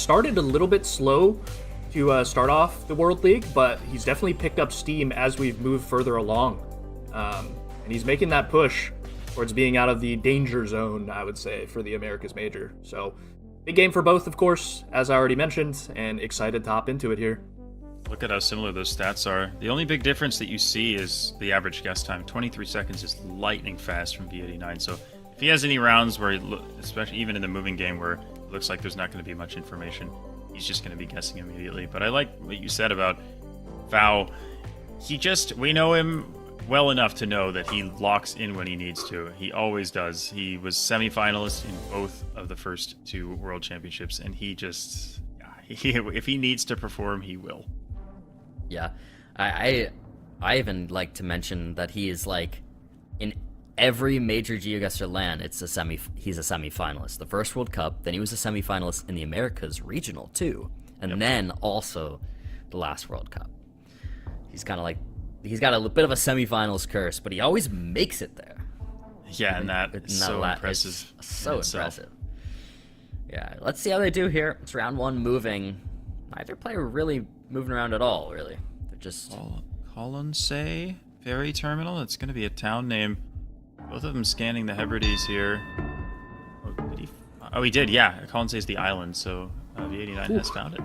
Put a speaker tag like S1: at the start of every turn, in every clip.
S1: started a little bit slow to start off the World League, but he's definitely picked up steam as we've moved further along. And he's making that push towards being out of the danger zone, I would say, for the Americas Major. So, big game for both, of course, as I already mentioned, and excited to hop into it here.
S2: Look at how similar those stats are. The only big difference that you see is the average guess time. 23 seconds is lightning fast from V89. So if he has any rounds where, especially even in the moving game, where it looks like there's not going to be much information, he's just going to be guessing immediately. But I like what you said about Fao. We know him well enough to know that he locks in when he needs to. He always does. He was semi-finalist in both of the first two World Championships, and if he needs to perform, he will.
S3: Yeah, I even like to mention that he is like in every major GeoGuessr LAN. He's a semi-finalist. The first World Cup, then he was a semi-finalist in the Americas regional too, and then also the last World Cup. He's kind of like he's got a bit of a semi-finals curse, but he always makes it there.
S2: Yeah, and that is so impressive.
S3: So impressive. Yeah, let's see how they do here. It's round one moving. Neither player really moving around at all, really. They're just...
S2: Colonsay Ferry Terminal? It's going to be a town name. Both of them scanning the Hebrides here. He did, yeah. Colonsay is the island, so V89 has found it.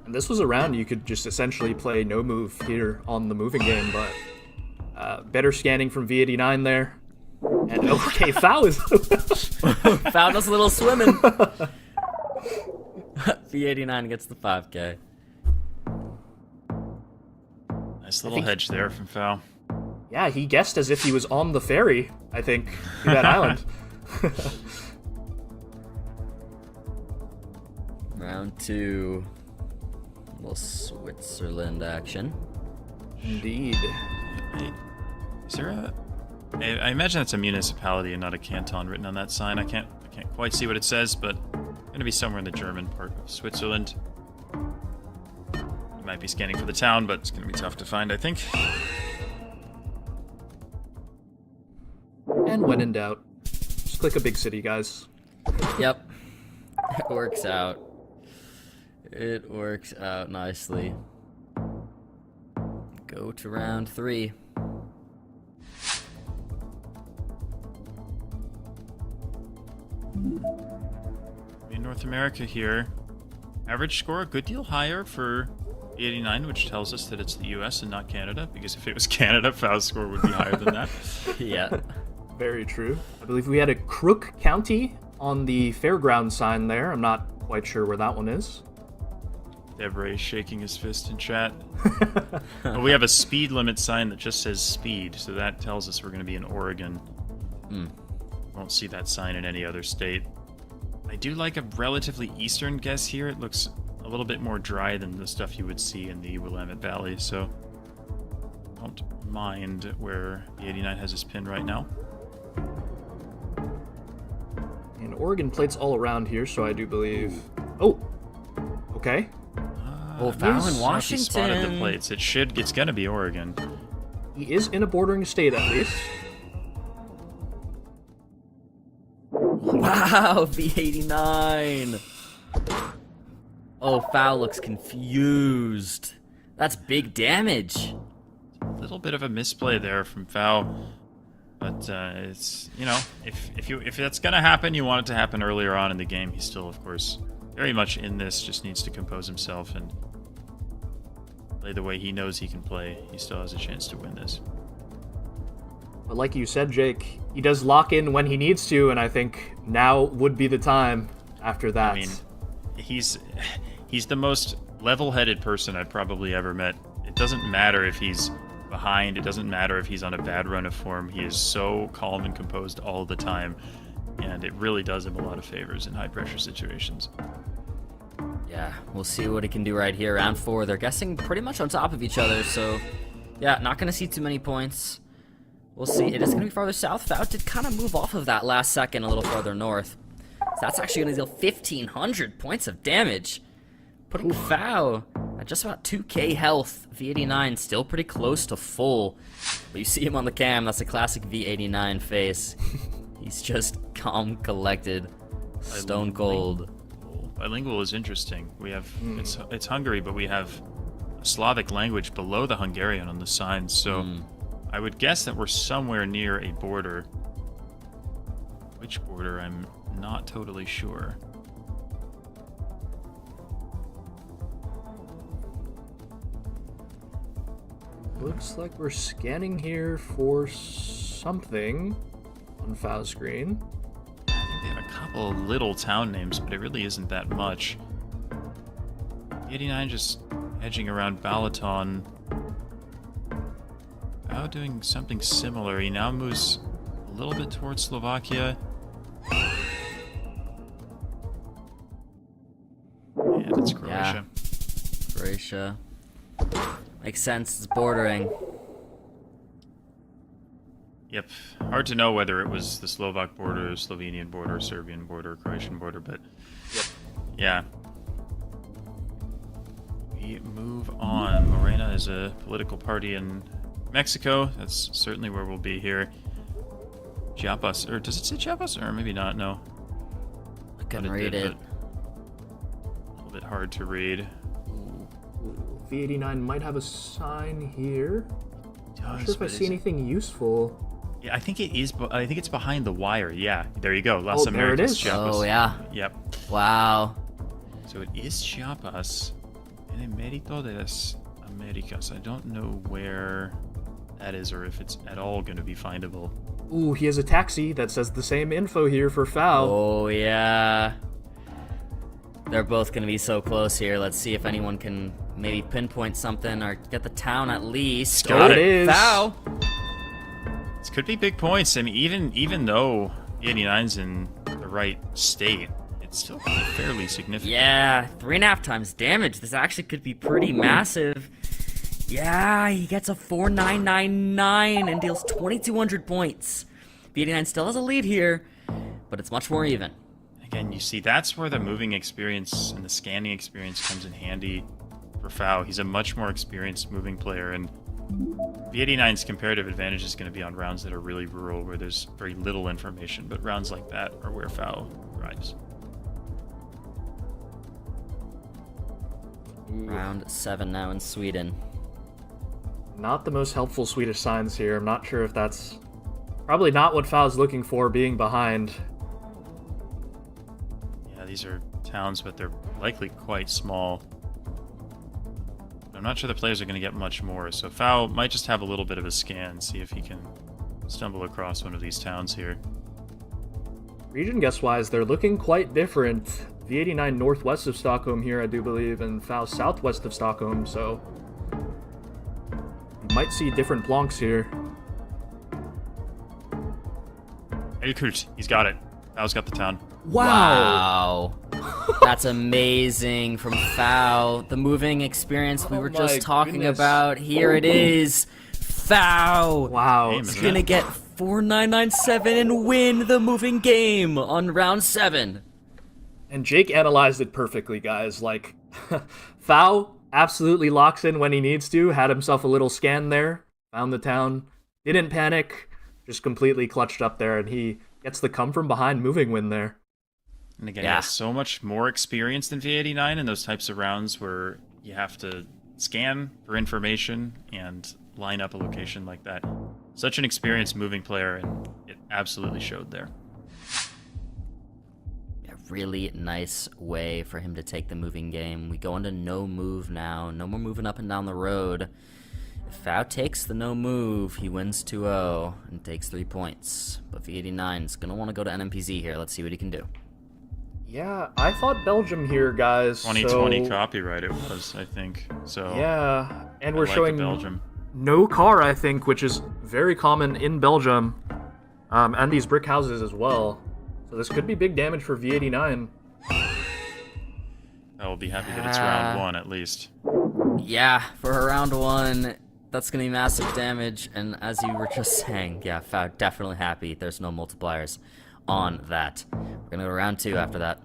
S1: And this was a round you could just essentially play no move here on the moving game, but better scanning from V89 there. And okay, Fao is...
S3: Fao does a little swimming. V89 gets the 5K.
S2: Nice little hedge there from Fao.
S1: Yeah, he guessed as if he was on the ferry, I think, to that island.
S3: Round two. A little Switzerland action.
S1: Indeed.
S2: Is there a... I imagine it's a municipality and not a canton written on that sign. I can't quite see what it says, but it's going to be somewhere in the German part of Switzerland. You might be scanning for the town, but it's going to be tough to find, I think.
S1: And when in doubt, just click a big city, guys.
S3: Yep. It works out. It works out nicely. Go to round three.
S2: In North America here, average score a good deal higher for V89, which tells us that it's the US and not Canada, because if it was Canada, Fao's score would be higher than that.
S3: Yeah.
S1: Very true. I believe we had a Crook County on the fairground sign there. I'm not quite sure where that one is.
S2: Debray is shaking his fist in chat. But we have a speed limit sign that just says speed, so that tells us we're going to be in Oregon. Won't see that sign in any other state. I do like a relatively eastern guess here. It looks a little bit more dry than the stuff you would see in the Willamette Valley, so don't mind where the 89 has his pin right now.
S1: And Oregon plates all around here, so I do believe... Oh! Okay.
S3: Fao in Washington.
S2: He spotted the plates. It's gonna be Oregon.
S1: He is in a bordering state, at least.
S3: Wow, V89. Oh, Fao looks confused. That's big damage.
S2: A little bit of a misplay there from Fao, but it's, you know, if that's gonna happen, you want it to happen earlier on in the game. He's still, of course, very much in this. Just needs to compose himself and play the way he knows he can play. He still has a chance to win this.
S1: But like you said, Jake, he does lock in when he needs to, and I think now would be the time after that.
S2: I mean, he's the most level-headed person I've probably ever met. It doesn't matter if he's behind. It doesn't matter if he's on a bad run of form. He is so calm and composed all the time, and it really does him a lot of favors in high-pressure situations.
S3: Yeah, we'll see what he can do right here. Round four, they're guessing pretty much on top of each other, so yeah, not going to see too many points. We'll see. It is going to be farther south. Fao did kind of move off of that last second a little farther north. So that's actually going to deal 1,500 points of damage. Putting Fao at just about 2k health. V89 still pretty close to full. But you see him on the cam. That's a classic V89 face. He's just calm, collected, stone cold.
S2: Bilingual is interesting. We have it's Hungary, but we have a Slavic language below the Hungarian on the signs. So I would guess that we're somewhere near a border. Which border? I'm not totally sure.
S1: Looks like we're scanning here for something on Foul screen.
S2: I think they have a couple of little town names, but it really isn't that much. V89 just edging around Balaton. Now doing something similar. He now moves a little bit towards Slovakia. And it's Croatia.
S3: Yeah. Croatia. Makes sense, it's bordering.
S2: Yep. Hard to know whether it was the Slovak border, Slovenian border, Serbian border, Croatian border, but yeah. We move on. Morena is a political party in Mexico. That's certainly where we'll be here. Chiapas, or does it say Chiapas? Or maybe not, no.
S3: I couldn't read it.
S2: A little bit hard to read.
S1: V89 might have a sign here. Not sure if I see
S2: it?
S1: anything useful.
S2: Yeah, I think it is. I think it's behind the wire. Yeah, there you go. Las
S1: there it
S2: Americas,
S1: is.
S2: Chiapas.
S3: Oh, yeah.
S2: Yep.
S3: Wow.
S2: So it is Chiapas. En Emerito de las Americas. I don't know where that is or if it's at all going to be findable.
S1: Ooh, he has a taxi that says the same info here for Foul.
S3: Oh, yeah. They're both going to be so close here. Let's see if anyone can maybe pinpoint something or get the town at least.
S2: Got it.
S1: Is.
S3: Foul.
S2: This could be big points. I mean, even though V89's in the right state, it's still fairly significant.
S3: Yeah, 3.5 times damage. This actually could be pretty massive. Yeah, he gets a 4999 and deals 2,200 points. V89 still has a lead here, but it's much more even.
S2: Again, you see, that's where the moving experience and the scanning experience comes in handy for Foul. He's a much more experienced moving player, and V89's comparative advantage is going to be on rounds that are really rural, where there's very little information, but rounds like that are where Foul thrives.
S3: Round 7 now in Sweden.
S1: Not the most helpful Swedish signs here. I'm not sure if that's probably not what Foul's looking for, being behind.
S2: Yeah, these are towns, but they're likely quite small. I'm not sure the players are going to get much more, so Foul might just have a little bit of a scan, see if he can stumble across one of these towns here.
S1: Region guess-wise, they're looking quite different. V89 northwest of Stockholm here, I do believe, and Foul southwest of Stockholm, so you might see different plonks here.
S2: Elkurt, he's got it. Foul's got the town.
S3: Wow. That's amazing from Foul. The moving experience we were just talking about. Here it is. Foul.
S1: Wow.
S2: Game,
S3: He's
S2: isn't
S3: gonna
S2: it?
S3: get 4997 and win the moving game on round 7.
S1: And Jake analyzed it perfectly, guys. Like, Foul absolutely locks in when he needs to. Had himself a little scan there. Found the town. Didn't panic. Just completely clutched up there, and he gets the come from behind moving win there.
S2: And again,
S3: Yeah.
S2: he has so much more experience than V89 in those types of rounds where you have to scan for information and line up a location like that. Such an experienced moving player, and it absolutely showed there.
S3: A really nice way for him to take the moving game. We go into no move now. No more moving up and down the road. If Foul takes the no move, he wins 2-0 and takes 3 points. But V89 is going to want to go to NMPZ here. Let's see what he can do.
S1: Yeah, I thought Belgium here, guys.
S2: 2020
S1: so...
S2: copyright it was, I think. So
S1: Yeah, and
S2: I
S1: we're
S2: like
S1: showing
S2: Belgium.
S1: no car, I think, which is very common in Belgium, and these brick houses as well. So this could be big damage for V89.
S2: I will be happy that it's round 1 at least.
S3: Yeah, for her round 1, that's going to be massive damage. And as you were just saying, yeah, Foul definitely happy. There's no multipliers on that. We're going to go round 2 after that.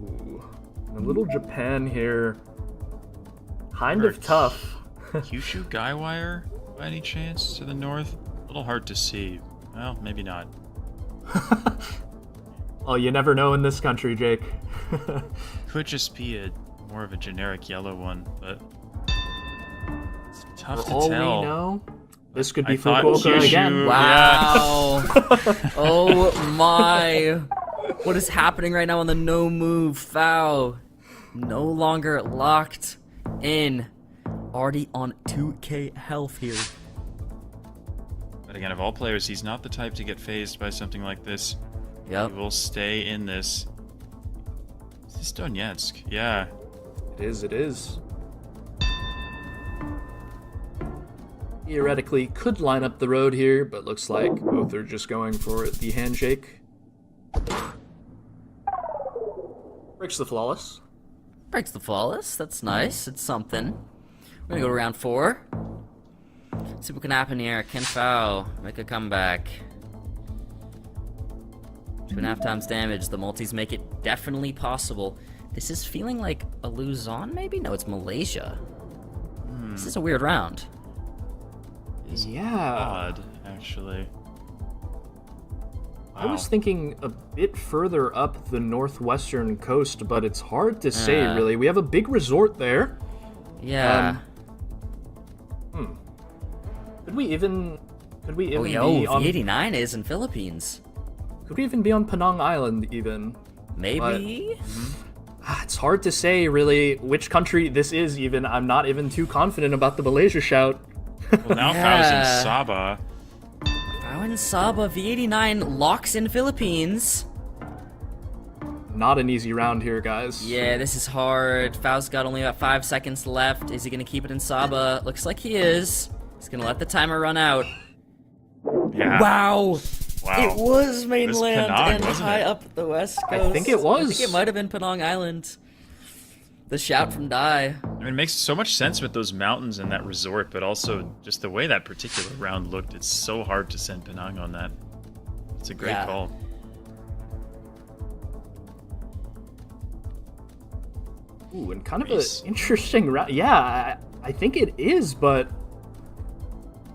S1: Ooh. A little Japan here. Kind of tough.
S2: Kyushu Guywire, by any chance, to the north? A little hard to see. Well, maybe not.
S1: Well, you never know in this country, Jake.
S2: Could just be more of a generic yellow one, but it's tough
S1: For
S2: to
S1: all
S2: tell.
S1: we know, this could be
S2: I thought
S1: Fukuoka
S2: Kyushu-
S1: again.
S3: Wow. Oh my. What is happening right now on the no move? Foul. No longer locked in. Already on 2k health here.
S2: But again, of all players, he's not the type to get phased by something like this.
S3: Yep.
S2: He will stay in this. Is this Donetsk? Yeah.
S1: It is. Theoretically, could line up the road here, but looks like both are just going for the handshake. Breaks the flawless.
S3: Breaks the flawless. That's nice. It's something. We're gonna go to round 4. See what can happen here. Can Foul make a comeback? 2.5 times damage. The multis make it definitely possible. This is feeling like a Luzon, maybe? No, it's Malaysia. This is a weird round.
S1: Yeah.
S2: Odd, actually.
S1: I was thinking a bit further up the northwestern coast, but it's hard to say, really. We have a big resort there.
S3: Yeah.
S1: Could we even
S3: Oh,
S1: be
S3: yo,
S1: on
S3: V89 is in Philippines.
S1: Could we even be on Penang Island even?
S3: Maybe?
S1: It's hard to say really which country this is even. I'm not even too confident about the Malaysia shout.
S2: Well, now Fao's in Sabah.
S3: Foul in Sabah, V89 locks in Philippines.
S1: Not an easy round here, guys.
S3: Yeah, this is hard. Fao's got only about 5 seconds left. Is he gonna keep it in Sabah? Looks like he is. He's gonna let the timer run out.
S2: Yeah.
S3: Wow!
S2: Wow.
S3: It was mainland
S2: Penang,
S3: and
S2: wasn't
S3: high
S2: it?
S3: up the west coast.
S1: I think it was.
S3: I think it might have been Penang Island. The shout from Dai.
S2: I mean, it makes so much sense with those mountains and that resort, but also just the way that particular round looked. It's so hard to send Penang on that. It's a great
S3: Yeah.
S2: call.
S1: Ooh, and kind of
S2: Nice.
S1: an interesting round. Yeah, I think it is, but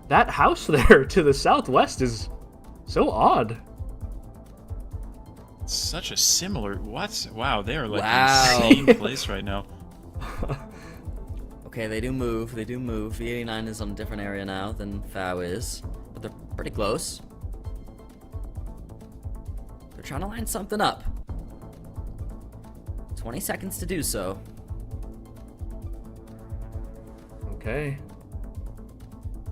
S1: that house there to the southwest is so odd.
S2: Such a similar. What? Wow, they are like
S3: Wow.
S2: in the same place right now.
S3: Okay, they do move. They do move. V89 is on a different area now than Fao is, but they're pretty close. They're trying to line something up. 20 seconds to do so.
S1: Okay.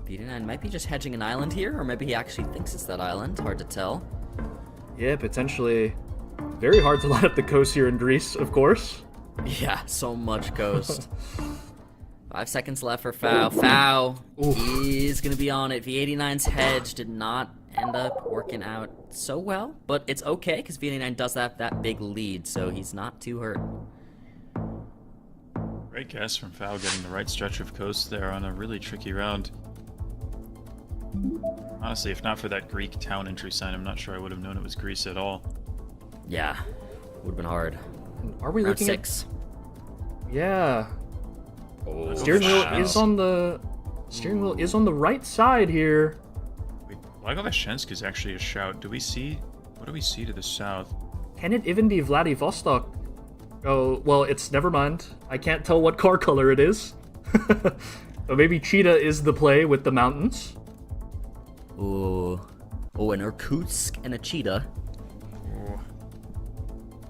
S3: V89 might be just hedging an island here, or maybe he actually thinks it's that island. Hard to tell.
S1: Yeah, potentially. Very hard to line up the coast here in Greece, of course.
S3: Yeah, so much coast. 5 seconds left for Fao. Fao is going to be on it. V89's hedge did not end up working out so well, but it's okay because V89 does have that big lead, so he's not too hurt.
S2: Great guess from Fao getting the right stretch of coast there on a really tricky round. Honestly, if not for that Greek town entry sign, I'm not sure I would have known it was Greece at all.
S3: Yeah, would have been hard.
S1: Are we
S3: Round
S1: looking
S3: 6.
S1: at? Yeah.
S2: Oh,
S1: Steering wheel
S2: wow.
S1: is on the right side here.
S2: Wait, Blagoveshchensk is actually a shout. Do we see? What do we see to the south?
S1: Can it even be Vladivostok? Oh, well, it's never mind. I can't tell what car color it is. But maybe Cheetah is the play with the mountains.
S3: Ooh. Oh, an Irkutsk and a cheetah.
S2: Oh.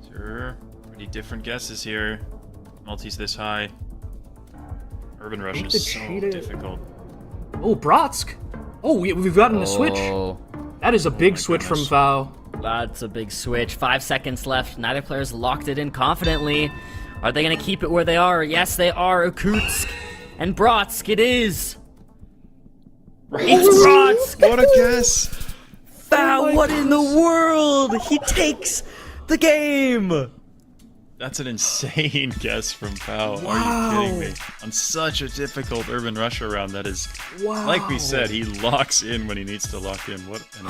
S2: Sure. Pretty different guesses here. Multis this high. Urban Rush
S1: think
S2: is
S1: the
S2: so
S1: cheetah-
S2: difficult.
S1: Oh, Bratsk. Oh, we've gotten a switch.
S3: Oh,
S1: That is a big
S2: my
S1: switch
S2: goodness.
S1: from Fao.
S3: that's a big switch. 5 seconds left. Neither player's locked it in confidently. Are they going to keep it where they are? Yes, they are. Irkutsk and Bratsk. It is. It's Bratsk.
S2: What a guess!
S3: Fao, what in the world? He takes the game.
S2: That's an insane guess from Fao. Are you kidding me? On such a difficult Urban Rush round, that is, like we said, he locks in when he needs to lock in. What an